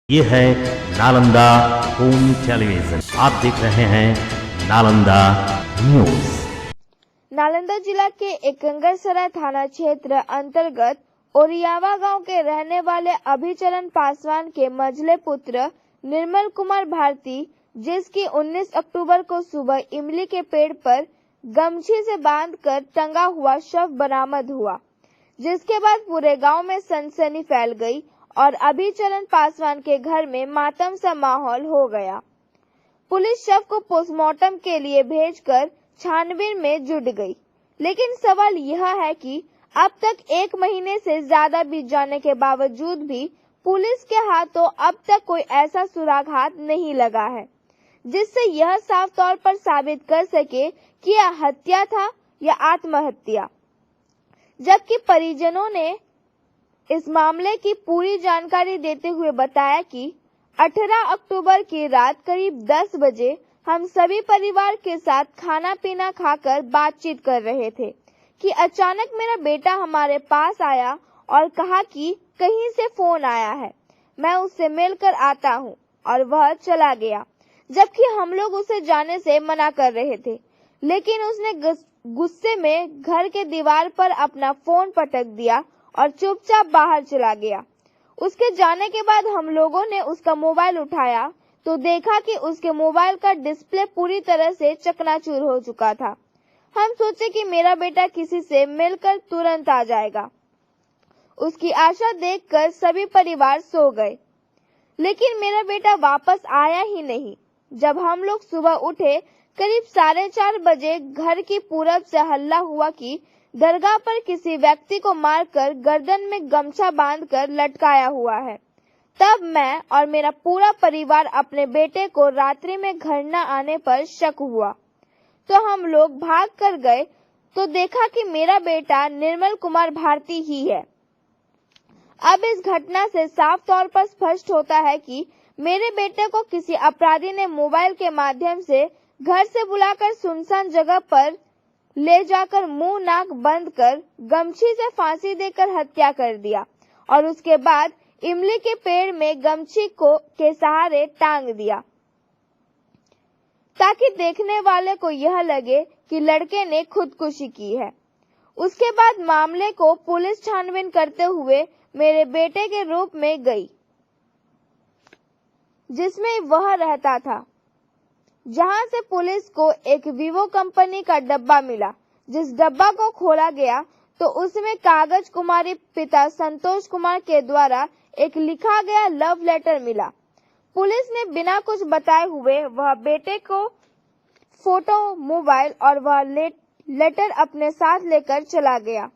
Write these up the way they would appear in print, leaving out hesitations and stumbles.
ये है Nalanda home television. आप देख रहे हैं नालंदा न्यूज। नालंदा जिला के एकंगरसराय थाना क्षेत्र अंतर्गत ओरियावा गांव के रहने वाले अभिचरण पासवान के मझले पुत्र निर्मल कुमार भारती, जिसकी 19 अक्टूबर को सुबह इमली के पेड़ पर गमछी से बांधकर टंगा हुआ शव बरामद हुआ, जिसके बाद पूरे गांव में सनसनी फैल गई और अभिचरण पासवान के घर में मातम सा माहौल हो गया। पुलिस शव को पोस्टमार्टम के लिए भेजकर छानबीन में जुट गई, लेकिन सवाल यह है कि अब तक 1 महीने से ज्यादा बीत जाने के बावजूद भी पुलिस के हाथों अब तक कोई ऐसा सुराग हाथ नहीं लगा है जिससे यह साफ तौर पर साबित कर सके कि यह हत्या था या आत्महत्या। जबकि परिजनों ने इस मामले की पूरी जानकारी देते हुए बताया कि 18 अक्टूबर की रात करीब 10 बजे हम सभी परिवार के साथ खाना पीना खाकर बातचीत कर रहे थे कि अचानक मेरा बेटा हमारे पास आया और कहा कि कहीं से फोन आया है, मैं उससे मिलकर आता हूं, और वह चला गया। जबकि हम लोग उसे जाने से मना कर रहे थे, लेकिन उसने गुस्से में घर के दीवार पर अपना फोन पटक दिया और चुपचाप बाहर चला गया। उसके जाने के बाद हम लोगों ने उसका मोबाइल उठाया तो देखा कि उसके मोबाइल का डिस्प्ले पूरी तरह से चकनाचूर हो चुका था। हम सोचे कि मेरा बेटा किसी से मिलकर तुरंत आ जाएगा। उसकी आशा देखकर सभी परिवार सो गए, लेकिन मेरा बेटा वापस आया ही नहीं। जब हम लोग सुबह उठे करीब 4:30 बजे घर की पूरब से हल्ला हुआ कि दरगाह पर किसी व्यक्ति को मारकर गर्दन में गमछा बांधकर लटकाया हुआ है। तब मैं और मेरा पूरा परिवार अपने बेटे को रात्रि में घर न आने पर शक हुआ, तो हम लोग भाग कर गए तो देखा कि मेरा बेटा निर्मल कुमार भारती ही है। अब इस घटना से साफ तौर पर स्पष्ट होता है कि मेरे बेटे को किसी अपराधी ने मोबाइल के माध्यम से घर से बुलाकर सुनसान जगह पर ले जाकर मुंह नाक बंद कर गमछी से फांसी देकर हत्या कर दिया और उसके बाद इमली के पेड़ में गमछी को के सहारे टांग दिया, ताकि देखने वाले को यह लगे कि लड़के ने खुदकुशी की है। उसके बाद मामले को पुलिस छानबीन करते हुए मेरे बेटे के रूप में गई, जिसमें वह रहता था, जहां से पुलिस को एक वीवो कंपनी का डब्बा मिला। जिस डब्बा को खोला गया तो उसमें कागज कुमारी पिता संतोष कुमार के द्वारा एक लिखा गया लव लेटर मिला। पुलिस ने बिना कुछ बताए हुए वह बेटे को फोटो, मोबाइल और वह लेटर अपने साथ लेकर चला गया।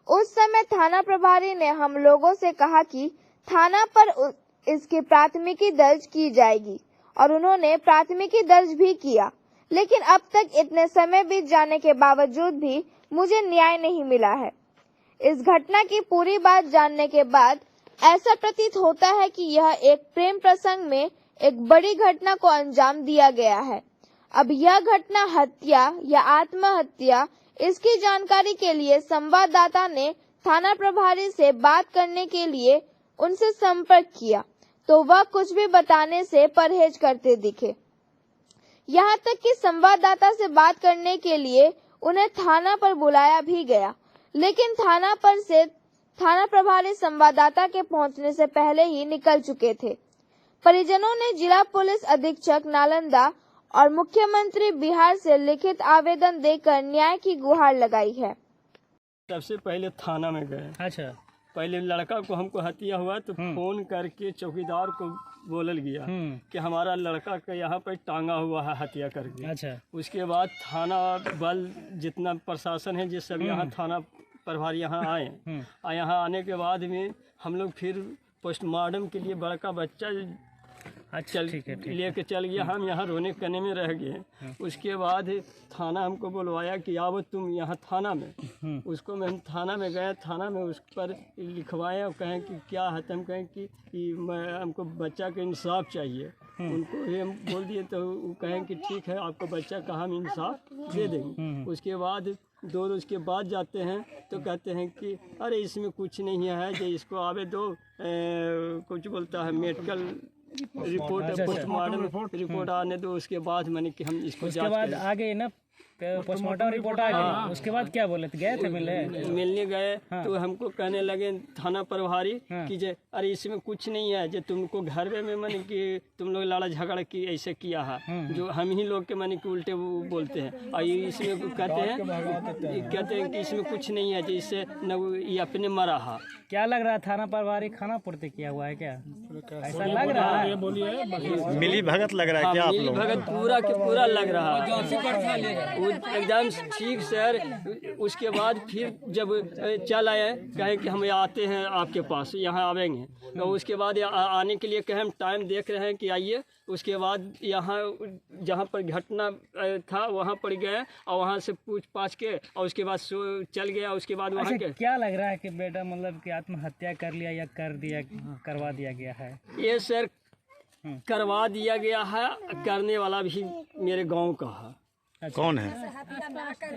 उस समय थाना प्रभारी ने हम लोगों से कहा कि थाना पर इसकी प्राथमिकी दर्ज की जाएगी, और उन्होंने प्राथमिकी दर्ज भी किया, लेकिन अब तक इतने समय बीत जाने के बावजूद भी मुझे न्याय नहीं मिला है। इस घटना की पूरी बात जानने के बाद ऐसा प्रतीत होता है कि यह एक प्रेम प्रसंग में एक बड़ी घटना को अंजाम दिया गया है। अब यह घटना हत्या या आत्महत्या, इसकी जानकारी के लिए संवाददाता ने थाना प्रभारी से बात करने के लिए उनसे संपर्क किया, तो वह कुछ भी बताने से परहेज करते दिखे। यहाँ तक कि संवाददाता से बात करने के लिए उन्हें थाना पर बुलाया भी गया, लेकिन थाना प्रभारी संवाददाता के पहुंचने से पहले ही निकल चुके थे। परिजनों ने जिला पुलिस अधीक्षक नालंदा और मुख्यमंत्री बिहार से लिखित आवेदन देकर न्याय की गुहार लगाई है। सबसे पहले थाना में गए। अच्छा। पहले लड़का को हमको हत्या हुआ तो फोन करके चौकीदार को बोलल गया कि हमारा लड़का का यहाँ पर टांगा हुआ है हत्या करके। अच्छा। उसके बाद थाना बल जितना प्रशासन है जिस सब यहाँ थाना प्रभारी यहाँ आए, और यहाँ आने के बाद में हम लोग फिर पोस्टमार्टम के लिए बड़का बच्चा अच्छा ठीक है लेके चल गया। हम यहाँ रोने कने में रह गए। उसके बाद थाना हमको बुलवाया कि आओ तुम यहाँ थाना में। उसको मैं थाना में गए, थाना में उस पर लिखवाए और कहें कि क्या है, तो हम कहें कि हमको बच्चा का इंसाफ चाहिए। उनको ये हम बोल दिए तो वो कहें कि ठीक है, आपको बच्चा का हम इंसाफ दे देंगे। उसके बाद 2 रोज़ के बाद जाते हैं तो कहते हैं कि अरे इसमें कुछ नहीं है, जो इसको आवे दो, कुछ बोलता है मेडिकल रिपोर्ट, पोस्टमार्टम रिपोर्ट आने दो। उसके बाद मैंने कि हम इसको उसके बाद आगे ना पोस्टमार्टम रिपोर्ट आ गई। उसके बाद क्या बोले थे, गए थे मिलने गए। तो हमको कहने लगे थाना प्रभारी कि जे अरे इसमें कुछ नहीं है, जो तुमको घर में मैंने कि तुम लोग लड़ा झगड़ा की ऐसे किया है, जो हम ही लोग के मैंने कि उल्टे वो बोलते हैं। और ये इसमें कहते हैं कि इसमें कुछ नहीं है, जो इससे न ये अपने मरा है। क्या लग रहा है, थाना प्रभारी खाना पूर्ति किया हुआ है क्या, ऐसा लग रहा है? मिली भगत लग रहा है क्या आप लोग? भगत पूरा के पूरा लग रहा है एकदम ठीक सर। उसके बाद फिर जब चल आए, कहे कि हम आते हैं आपके पास, यहाँ आवेंगे। तो उसके बाद आने के लिए कहे हम टाइम देख रहे हैं कि आइए। उसके बाद यहाँ जहाँ पर घटना था वहाँ पर गए और वहाँ से पूछ पाछ के और उसके बाद चल गया। उसके बाद वहाँ के क्या लग रहा है कि बेटा मतलब कि आत्महत्या कर लिया या करवा दिया गया है? ये सर करवा दिया गया है, करने वाला भी मेरे गांव का है। कौन है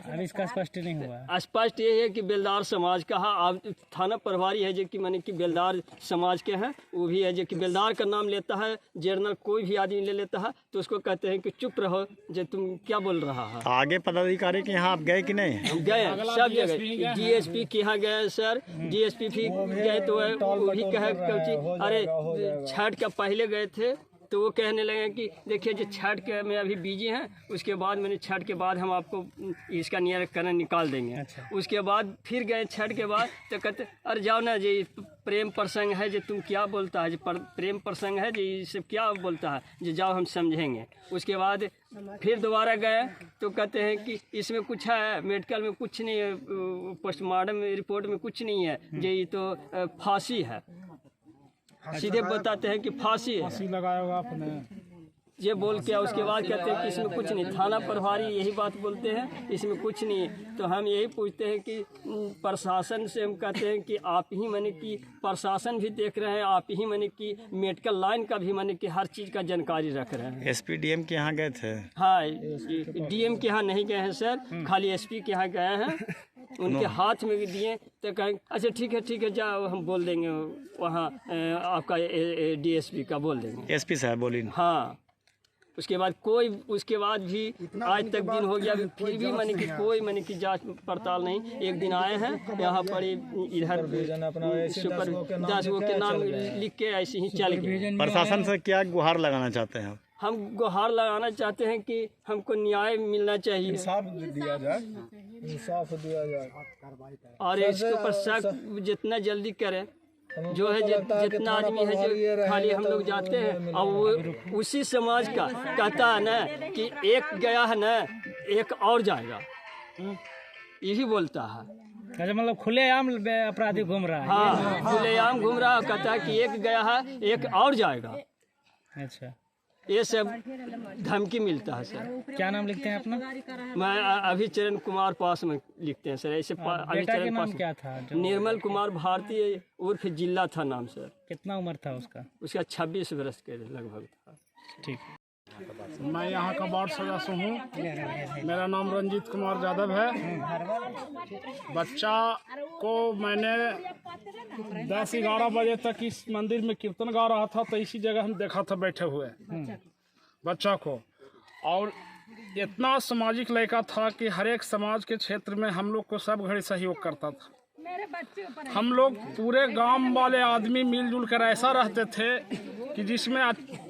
अभी इसका स्पष्ट नहीं हुआ। स्पष्ट ये है कि बेलदार समाज का है। आप थाना प्रभारी है जो कि माने कि बेलदार समाज के हैं, वो भी है जो कि बेलदार का नाम लेता है। जनरल कोई भी आदमी ले लेता है तो उसको कहते हैं कि चुप रहो, जो तुम क्या बोल रहा है। आगे पदाधिकारी के यहाँ आप गए कि नहीं? हम गए सब जगह, डीएसपी के यहाँ गए सर, डीएसपी भी गए तो वो भी कहे अरे छठ का पहले गए थे तो वो कहने लगे कि देखिए जो छठ के में अभी बिजी हैं, उसके बाद मैंने छठ के बाद हम आपको इसका निराकरण निकाल देंगे। अच्छा। उसके बाद फिर गए छठ के बाद तो कहते अरे जाओ ना जी, प्रेम प्रसंग है, जो तुम क्या बोलता है, जो प्रेम प्रसंग है, जो ये सब क्या बोलता है, जो जाओ हम समझेंगे। उसके बाद फिर दोबारा गए तो कहते हैं कि इसमें कुछ है, मेडिकल में कुछ नहीं है, पोस्टमार्टम रिपोर्ट में कुछ नहीं है, जो ये तो फांसी है। सीधे बताते हैं कि फांसी लगाया होगा आपने, ये बोल के उसके बाद कहते हैं कि इसमें कुछ नहीं। थाना प्रभारी यही बात बोलते हैं, इसमें कुछ नहीं। तो हम यही पूछते हैं कि प्रशासन से, हम कहते हैं कि आप ही माने कि प्रशासन भी देख रहे हैं, आप ही माने कि मेडिकल लाइन का भी माने कि हर चीज़ का जानकारी रख रहे हैं। एसपी डीएम के यहाँ गए थे? हाँ, डीएम के यहाँ नहीं गए हैं सर, खाली एसपी के यहाँ गए हैं। उनके हाथ में भी दिए तो कहें अच्छा ठीक है जाओ, हम बोल देंगे वहाँ आपका डीएसपी का बोल देंगे। एसपी साहब बोली? हाँ। उसके बाद कोई, उसके बाद भी आज तक दिन हो गया, फिर भी मैंने कि कोई मैंने कि जांच पड़ताल नहीं। एक दिन आए हैं यहाँ पर, इधर सुपर 10 गो के नाम लिख के ऐसे ही चल गए। प्रशासन से क्या गुहार लगाना चाहते हैं? हम गुहार लगाना चाहते हैं कि हमको न्याय मिलना चाहिए, इंसाफ दिया जाए, इंसाफ दिया जाए और इसके ऊपर शक जितना जल्दी करें। जो है जितना आदमी है जो खाली हम लोग जाते हैं और वो उसी समाज का कहता है ना कि एक गया है ना एक और जाएगा, यही बोलता है। अच्छा, मतलब खुलेआम अपराधी घूम रहा है? हाँ, खुलेआम घूम रहा है, कहता है कि एक गया है एक और जाएगा। अच्छा, ये सब धमकी मिलता है सर। क्या नाम लिखते हैं अपना? मैं अभिचरण कुमार पास में लिखते हैं सर। ऐसे अभिचरण नाम क्या था? निर्मल कुमार भारती उर्फ जिला था नाम सर। कितना उम्र था उसका? उसका 26 वर्ष के लगभग था। ठीक। मैं यहाँ का वार्ड सदस्य हूँ, मेरा नाम रंजीत कुमार यादव है। बच्चा को मैंने 10-11 बजे तक इस मंदिर में कीर्तन गा रहा था, तो इसी जगह हम देखा था बैठे हुए बच्चा को। और इतना सामाजिक लड़का था कि हर एक समाज के क्षेत्र में हम लोग को सब घड़ी सहयोग करता था। हम लोग पूरे गांव वाले आदमी मिलजुल कर ऐसा रहते थे कि जिसमें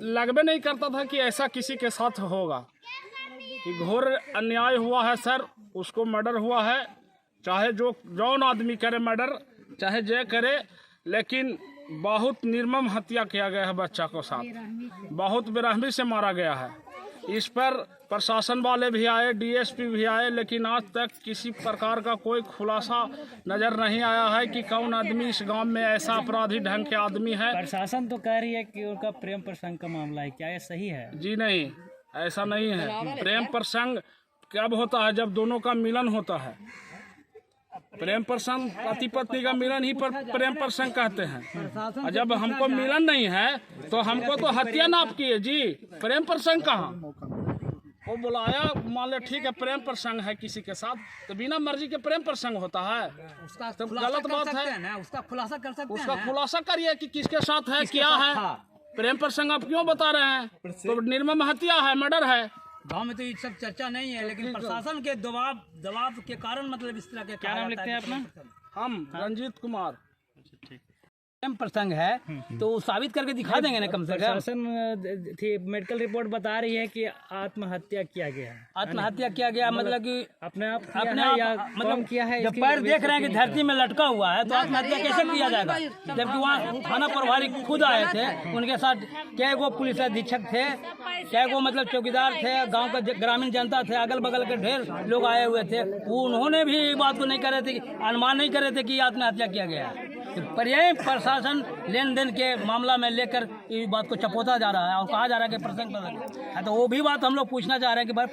लगभग नहीं करता था कि ऐसा किसी के साथ होगा। कि घोर अन्याय हुआ है सर, उसको मर्डर हुआ है, चाहे जौन आदमी करे मर्डर, चाहे जे करे, लेकिन बहुत निर्मम हत्या किया गया है बच्चा को साथ, बहुत बेरहमी से मारा गया है। इस पर प्रशासन वाले भी आए, डीएसपी भी आए, लेकिन आज तक किसी प्रकार का कोई खुलासा नजर नहीं आया है कि कौन आदमी इस गांव में ऐसा अपराधी ढंग के आदमी है। प्रशासन तो कह रही है कि उनका प्रेम प्रसंग का मामला है, क्या ये सही है? जी नहीं, ऐसा नहीं है। प्रेम प्रसंग कब होता है? जब दोनों का मिलन होता है। प्रेम प्रसंग पति पत्नी का मिलन ही पर प्रेम प्रसंग कहते हैं। और जब हमको मिलन नहीं है तो हमको तो हत्या नाप किए जी, प्रेम प्रसंग कहाँ? वो बुलाया, मान ले ठीक है प्रेम प्रसंग है किसी के साथ, तो बिना मर्जी के प्रेम प्रसंग होता है, उसका तो खुलासा गलत कर बात सकते है। हैं ना, उसका खुलासा कर सकते उसका हैं। खुलासा करिए कि किसके साथ है, क्या है। प्रेम प्रसंग आप क्यों बता रहे हैं? तो निर्मम हत्या है, मर्डर है। गांव में तो ये सब चर्चा नहीं है, लेकिन प्रशासन के दबाव के कारण मतलब इस तरह के क्या नाम लिखते हैं अपना? हम रंजीत कुमार। प्रेम प्रसंग है तो वो साबित करके दिखा देंगे ना कम से कम। प्रशासन थी मेडिकल रिपोर्ट बता रही है कि आत्महत्या किया गया है। आत्महत्या किया गया मतलब कि अपने आप किया अपने है आप या मतलब कौन किया है? जब इसकी पैर देख रहे हैं कि धरती में लटका हुआ है तो आत्महत्या कैसे किया जाएगा? जबकि वहाँ थाना प्रभारी खुद आए थे, उनके साथ कई गो पुलिस अधीक्षक थे, कई गो मतलब चौकीदार थे, गांव का ग्रामीण जनता थे, अगल बगल के ढेर लोग आए हुए थे। उन्होंने भी बात को नहीं कर रहे थे, अनुमान नहीं कर रहे थे कि आत्महत्या किया गया है। पर्याय प्रशासन लेन देन के मामला में लेकर इस बात को चपोता जा रहा है और कहा जा रहा है कि प्रसंग है। तो वो भी बात हम लोग पूछना चाह रहे हैं कि भाई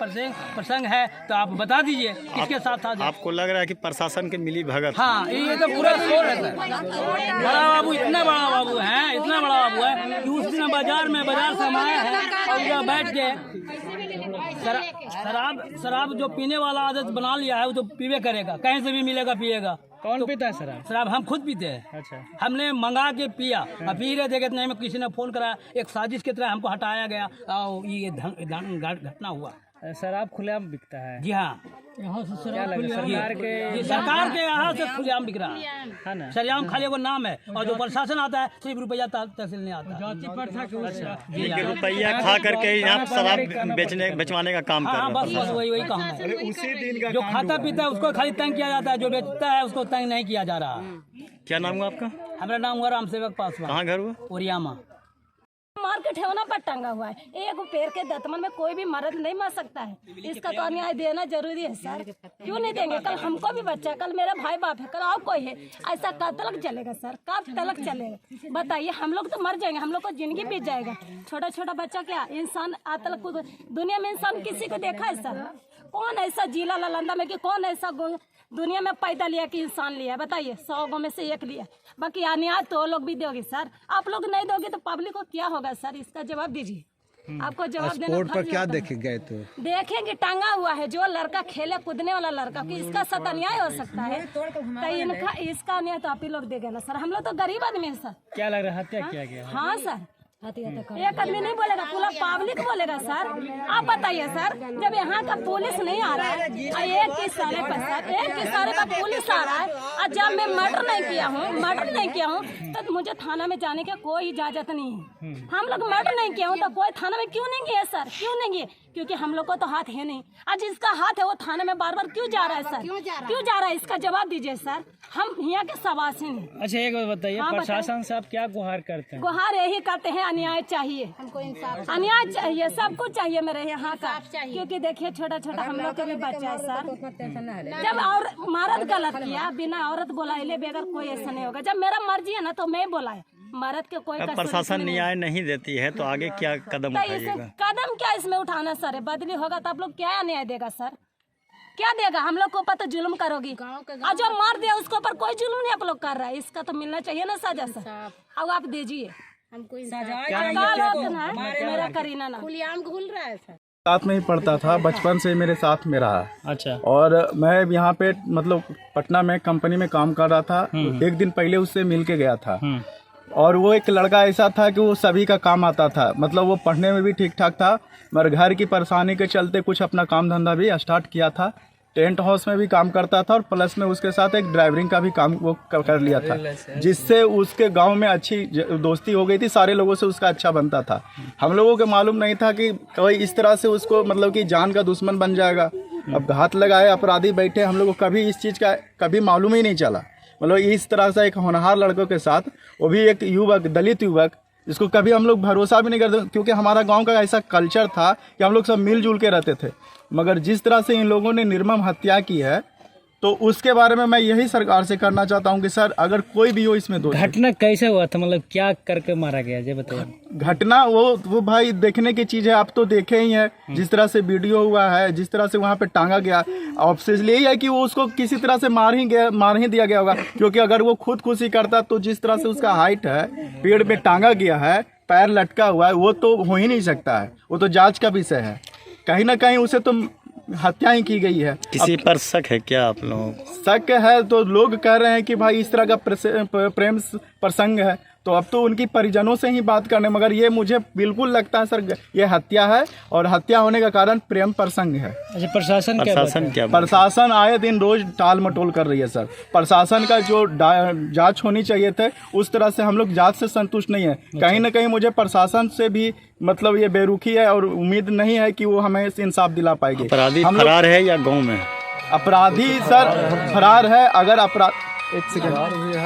प्रसंग है तो आप बता दीजिए किसके साथ था। आपको लग रहा है कि प्रशासन के मिली भगत? हाँ, ये तो पूरा शोर है सर। बड़ा बाबू, इतना बड़ा बाबू है, इतना बड़ा बाबू है कि उस दिन बाजार से हम आए हैं और जब बैठ के शराब जो पीने वाला आदत बना लिया है वो तो पीवे करेगा, कहीं से भी मिलेगा पिएगा। कौन पीता है शराब? शराब हम खुद पीते हैं। अच्छा, हमने मंगा के पिया, अब पी रहे थे कि नहीं में किसी ने फोन करा, एक साजिश की तरह हमको हटाया गया और ये घटना हुआ। शराब खुलेआम बिकता है? जी हाँ, क्या लगा सरकार के? सरकार के यहाँ से खुलेआम बिक रहा है ना? सरेआम खाली वो नाम है और जो प्रशासन आता है सिर्फ रुपया तहसील नहीं आता। रुपया खा करके यहाँ शराब बेचवाने का काम कर हाँ, रहे बस वही काम है। उसी दिन का जो खाता पीता है उसको खाली तंग किया जाता है, जो बेचता है उसको तंग नहीं किया जा रहा। क्या नाम हुआ आपका? हमारा नाम हुआ राम सेवक पासवान। कहाँ घर हुआ? ओरियामा। मार के ठेवना पर टंगा हुआ है, एक पेड़ के दतमन में कोई भी मर्द नहीं मर सकता है। इसका तो न्याय देना जरूरी है सर। क्यों नहीं देंगे? कल हमको भी बच्चा, कल मेरा भाई बाप है, कल और कोई है, ऐसा कब तक चलेगा सर? कब तक चलेगा बताइए? हम लोग तो मर जाएंगे, हम लोग को जिंदगी बीत जाएगा। छोटा छोटा बच्चा क्या इंसान आज तक दुनिया में इंसान किसी को देखा है सर? कौन ऐसा जिला नालंदा में कि कौन ऐसा दुनिया में पैदा लिया कि इंसान लिया? बताइए, 100 गो में से एक लिया। बाकी अन्याय तो लोग भी दोगे सर, आप लोग नहीं दोगे तो पब्लिक को क्या होगा सर? इसका जवाब दीजिए। आपको जवाब देना पर क्या देखे गए? तो देखेंगे टांगा हुआ है जो लड़का खेले कूदने वाला लड़का, कि इसका साथ अन्याय हो सकता है तो इनका इसका अन्याय तो आप ही लोग देंगे ना सर। हम लोग तो गरीब आदमी है सर। क्या लग रहा है हत्या किया गया? हाँ सर, एक आदमी नहीं बोलेगा, पूरा पब्लिक बोलेगा सर। आप बताइए सर, जब यहाँ का पुलिस नहीं आ रहा है, एक के इशारे पर सर, एक के इशारे पर पुलिस आ रहा है, और जब मैं मर्डर नहीं किया हूँ तो मुझे थाना में जाने की कोई इजाजत नहीं है। हम लोग मर्डर नहीं किया हूँ तो कोई थाना में क्यों नहीं गया सर? क्यों नहीं गए? क्योंकि हम लोग को तो हाथ है नहीं। आज जिसका हाथ है वो थाने में बार बार क्यों जा रहा है सर? क्यों जा रहा है? इसका जवाब दीजिए सर। हम यहाँ के सवासी हैं। अच्छा, एक बात बताइए, हाँ, प्रशासन से आप क्या गुहार करते हैं? गुहार यही करते हैं, अन्याय चाहिए हमको, इंसाफ, अन्याय चाहिए, सब कुछ चाहिए मेरे यहाँ का। क्योंकि देखिए छोटा छोटा हम लोग के भी बच्चा है सर। जब और मर्द गलत किया, बिना औरत बुलाए बगैर कोई ऐसा नहीं होगा। जब मेरा मर्जी है ना तो मैं बुलाए, मर्द के कोई प्रशासन न्याय नहीं देती है तो आगे क्या कदम उठाइएगा? कदम क्या इसमें उठाना सर? बदली होगा तो आप लोग क्या न्याय देगा सर? क्या देगा? हम लोग को ऊपर तो जुल्म करोगी, और जो मार दिया उसके ऊपर कोई जुल्म नहीं आप लोग कर रहा है। इसका तो मिलना चाहिए ना सजा सर। अब आप दीजिए हमको मेरा करीना ना खुलेआम घुल रहा है सर। साथ में ही पढ़ता था, बचपन से मेरे साथ में रहा। अच्छा। और मैं यहाँ पे मतलब पटना में कंपनी में काम कर रहा था। एक दिन पहले उससे मिल के गया था और वो एक लड़का ऐसा था कि वो सभी का काम आता था, मतलब वो पढ़ने में भी ठीक ठाक था, मगर घर की परेशानी के चलते कुछ अपना काम धंधा भी स्टार्ट किया था। टेंट हाउस में भी काम करता था और प्लस में उसके साथ एक ड्राइवरिंग का भी काम वो कर लिया था, जिससे उसके गांव में अच्छी दोस्ती हो गई थी। सारे लोगों से उसका अच्छा बनता था। हम लोगों को मालूम नहीं था कि कोई इस तरह से उसको मतलब कि जान का दुश्मन बन जाएगा। अब घात लगाए अपराधी बैठे, हम लोग को कभी इस चीज़ का कभी मालूम ही नहीं चला। मतलब इस तरह से एक होनहार लड़कों के साथ, वो भी एक युवक, दलित युवक, इसको कभी हम लोग भरोसा भी नहीं करते, क्योंकि हमारा गांव का ऐसा कल्चर था कि हम लोग सब मिलजुल के रहते थे। मगर जिस तरह से इन लोगों ने निर्मम हत्या की है, तो उसके बारे में मैं यही सरकार से करना चाहता हूं कि सर अगर कोई भी हो इसमें दोषी। घटना कैसे हुआ था, मतलब क्या करके मारा गया ये बताइए। घटना वो भाई देखने की चीज़ है, आप तो देखे ही हैं जिस तरह से वीडियो हुआ है, जिस तरह से वहाँ पे टांगा गया। ऑब्वियसली यही है कि वो उसको किसी तरह से मार ही दिया गया होगा, क्योंकि अगर वो खुदकुशी करता तो जिस तरह से उसका हाइट है, पेड़ पे टांगा गया है, पैर लटका हुआ है, वो तो हो ही नहीं सकता है। वो तो जाँच का विषय है। कहीं ना कहीं उसे तो हत्या ही की गई है। किसी पर शक है क्या आप लोगों को? शक है तो लोग कह रहे हैं कि भाई इस तरह का प्रेम प्रसंग है, तो अब तो उनकी परिजनों से ही बात करने, मगर ये मुझे बिल्कुल लगता है सर ये हत्या है, और हत्या होने का कारण प्रेम प्रसंग है। अच्छा, प्रशासन क्या प्रशासन आए दिन रोज टाल मटोल कर रही है सर। प्रशासन का जो जांच होनी चाहिए थे उस तरह से हम लोग जांच से संतुष्ट नहीं है। कहीं ना कहीं मुझे प्रशासन से भी मतलब ये बेरुखी है, और उम्मीद नहीं है कि वो हमें इंसाफ दिला पाएगी। अपराधी फरार है या गाँव में? अपराधी सर फरार है। अगर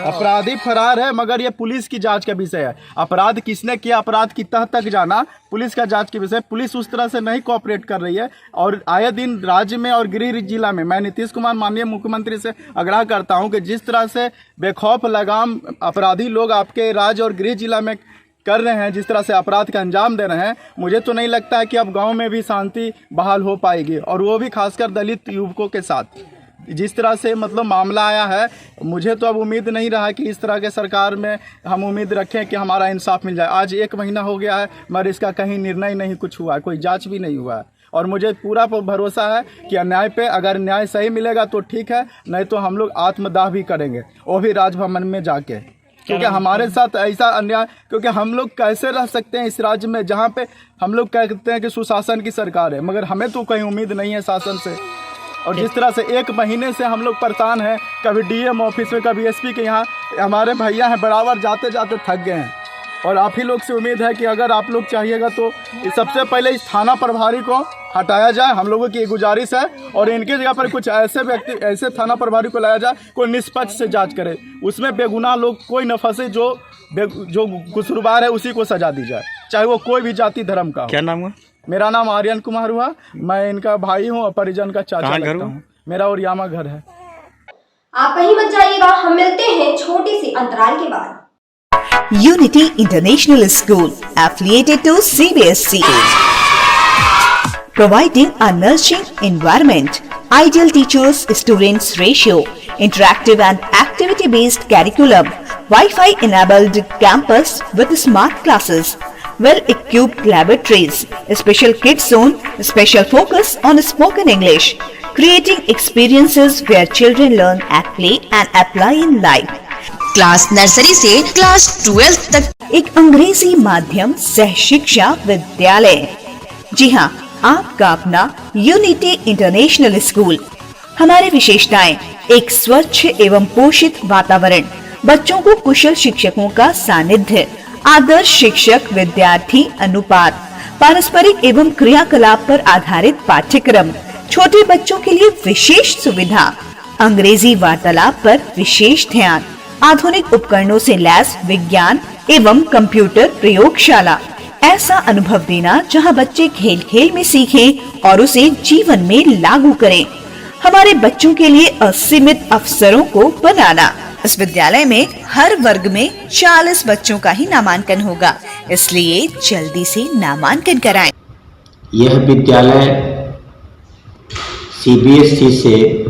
अपराधी फरार है, मगर ये पुलिस की जांच का विषय है। अपराध किसने किया, अपराध की तह तक जाना पुलिस का जांच के विषय। पुलिस उस तरह से नहीं कोऑपरेट कर रही है, और आए दिन राज्य में और गृह जिला में मैं नीतीश कुमार माननीय मुख्यमंत्री से आग्रह करता हूं कि जिस तरह से बेखौफ लगाम अपराधी लोग आपके राज्य और गृह जिला में कर रहे हैं, जिस तरह से अपराध का अंजाम दे रहे हैं, मुझे तो नहीं लगता है कि अब गांव में भी शांति बहाल हो पाएगी, और वो भी खासकर दलित युवकों के साथ। जिस तरह से मतलब मामला आया है, मुझे तो अब उम्मीद नहीं रहा कि इस तरह के सरकार में हम उम्मीद रखें कि हमारा इंसाफ मिल जाए। आज 1 महीना हो गया है, मगर इसका कहीं निर्णय नहीं कुछ हुआ, कोई जांच भी नहीं हुआ है। और मुझे पूरा भरोसा है कि अन्याय पे अगर न्याय सही मिलेगा तो ठीक है, नहीं तो हम लोग आत्मदाह भी करेंगे, वो भी राजभवन में जाके, क्योंकि हमारे साथ ऐसा अन्याय, क्योंकि हम लोग कैसे रह सकते हैं इस राज्य में जहाँ पे हम लोग कहते हैं कि सुशासन की सरकार है, मगर हमें तो कहीं उम्मीद नहीं है शासन से। और जिस तरह से 1 महीने से हम लोग परेशान हैं, कभी डीएम ऑफिस में, कभी एसपी के यहाँ, हमारे भैया हैं बराबर जाते जाते थक गए हैं। और आप ही लोग से उम्मीद है कि अगर आप लोग चाहिएगा तो सबसे पहले इस थाना प्रभारी को हटाया जाए, हम लोगों की गुजारिश है, और इनके जगह पर कुछ ऐसे व्यक्ति, ऐसे थाना प्रभारी को लाया जाए, कोई निष्पक्ष से जांच करे, उसमें बेगुनाह लोग कोई न फंसे, जो कसूरवार है उसी को सजा दी जाए, चाहे वो कोई भी जाति धर्म का हो। क्या नाम है? मेरा नाम आर्यन कुमार हुआ, मैं इनका भाई हूँ और परिजन का चाचा लगता हूँ। मेरा ओरियामा घर है। आप कहीं मत जाइएगा, हम मिलते हैं छोटी सी अंतराल के बाद। Unity International School, affiliated to CBSE, providing a nurturing environment, ideal teachers students ratio, interactive and activity based curriculum, Wi-Fi enabled campus with smart classes, well equipped laboratories, special kids zone, special focus on spoken English, creating experiences where children learn at play and apply in life. Class nursery से class 12 तक एक अंग्रेजी माध्यम सह शिक्षा विद्यालय। जी हाँ, आपका अपना यूनिटी इंटरनेशनल स्कूल। हमारी विशेषताएं: एक स्वच्छ एवं पोषित वातावरण, बच्चों को कुशल शिक्षकों का सानिध्य, आदर्श शिक्षक विद्यार्थी अनुपात, पारस्परिक एवं क्रियाकलाप पर आधारित पाठ्यक्रम, छोटे बच्चों के लिए विशेष सुविधा, अंग्रेजी वार्तालाप पर विशेष ध्यान, आधुनिक उपकरणों से लैस विज्ञान एवं कंप्यूटर प्रयोगशाला। ऐसा अनुभव देना जहां बच्चे खेल खेल में सीखें और उसे जीवन में लागू करें। हमारे बच्चों के लिए असीमित अवसरों को बनाना। इस विद्यालय में हर वर्ग में 40 बच्चों का ही नामांकन होगा, इसलिए जल्दी से नामांकन कराएं। यह विद्यालय CBSE से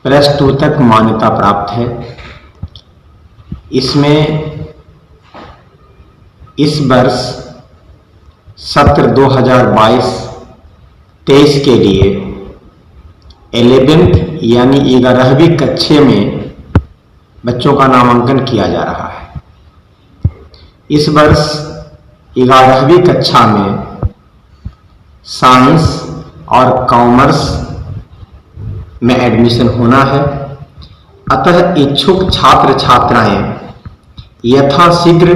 +2 तक मान्यता प्राप्त है। इसमें इस वर्ष सत्र 2022-23 के लिए 11th यानी 11वीं कक्षा में बच्चों का नामांकन किया जा रहा है। इस वर्ष 11वीं कक्षा में साइंस और कॉमर्स में एडमिशन होना है, अतः इच्छुक छात्र छात्राएं यथाशीघ्र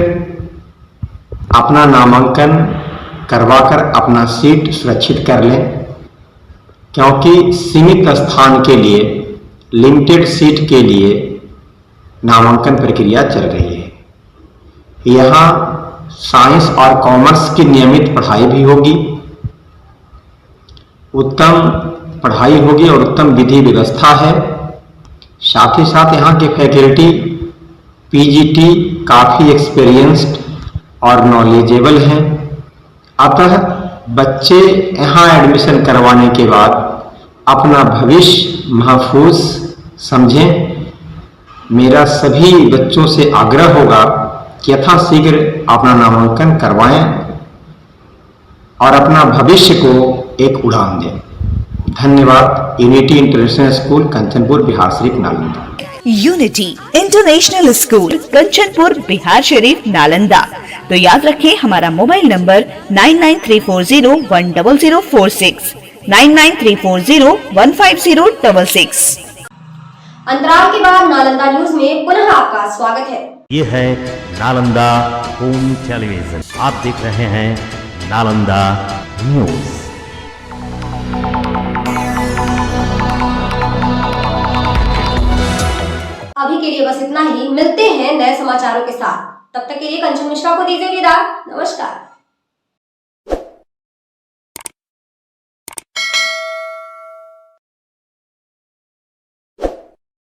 अपना नामांकन करवाकर अपना सीट सुरक्षित कर लें, क्योंकि सीमित स्थान के लिए, लिमिटेड सीट के लिए नामांकन प्रक्रिया चल रही है। यहाँ साइंस और कॉमर्स की नियमित पढ़ाई भी होगी, उत्तम पढ़ाई होगी और उत्तम विधि व्यवस्था है। साथ ही साथ यहाँ के फैकल्टी पीजीटी काफ़ी एक्सपीरियंस्ड और नॉलेजेबल हैं। अतः बच्चे यहाँ एडमिशन करवाने के बाद अपना भविष्य महफूज समझें। मेरा सभी बच्चों से आग्रह होगा कि यथाशीघ्र अपना नामांकन करवाएं और अपना भविष्य को एक उड़ान दें। धन्यवाद। Unity international school Kanchanpur Bihar Sharif Nalanda. Unity international school Kanchanpur Bihar Sharif Nalanda. तो याद रखें हमारा मोबाइल नंबर 9934010046, 9934015066। अंतराल के बाद नालंदा न्यूज में पुनः आपका स्वागत है। ये है नालंदा होम टेलीविजन। आप देख रहे हैं नालंदा न्यूज। अभी के लिए बस इतना ही। मिलते हैं नए समाचारों के साथ। तब तक के लिए कंचन मिश्रा को दीजिए विदा। नमस्कार।